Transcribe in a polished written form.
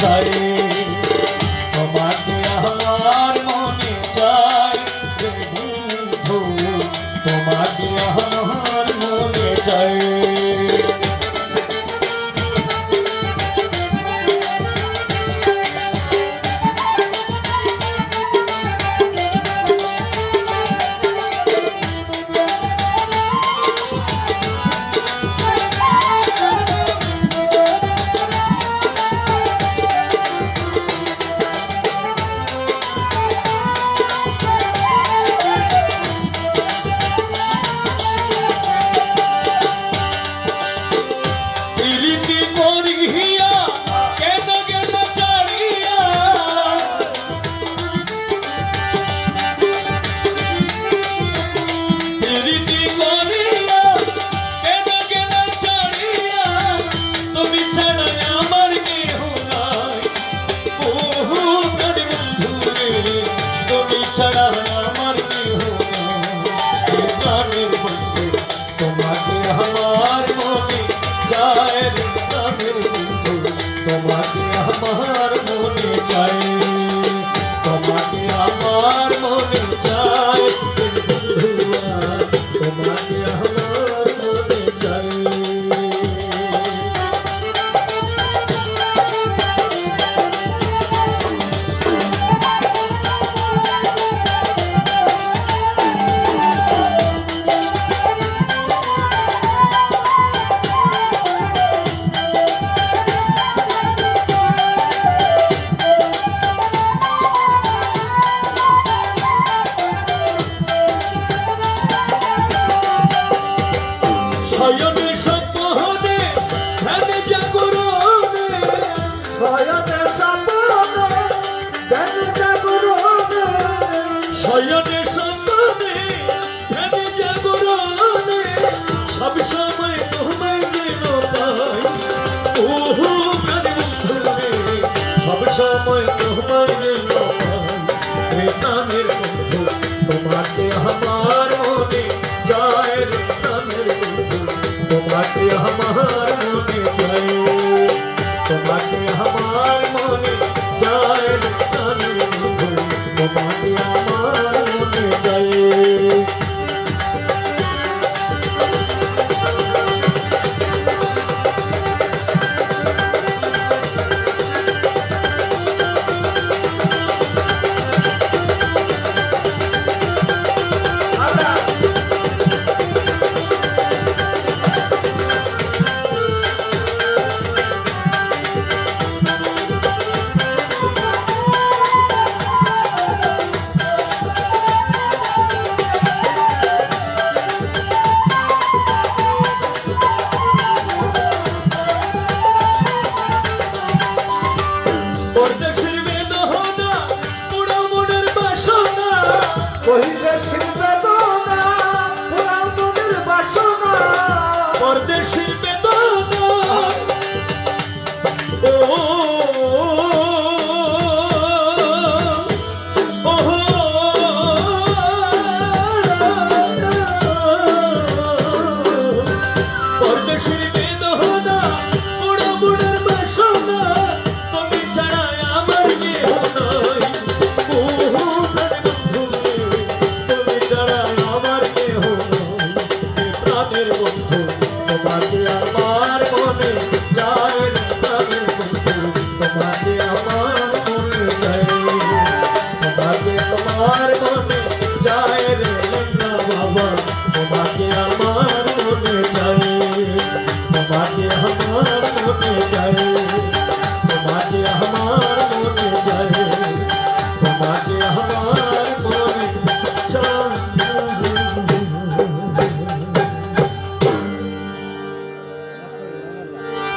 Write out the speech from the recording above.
চাই, তোমাকে আমার মনে চাই রে বন্ধু, তোমাকে আমার মনে চাই। শয়নে স্বপ্নে ধ্যানে জাগরণে সব সময় তোমায় যেন পাই, ওহো প্রাণ বন্ধু রে, সব সময় তোমায় যেন পাই রে প্রাণের বন্ধু, তোমাকে আমার মনে চাই রে প্রাণের বন্ধু, তোমাকে আমার মনে চাই, তোমাকে আমার মনে চাই রে প্রাণের বন্ধু, তোমাকে আমার মনে চাই। পরদেশের বেদনা পুরাও মনের বাসনা, পরদেশের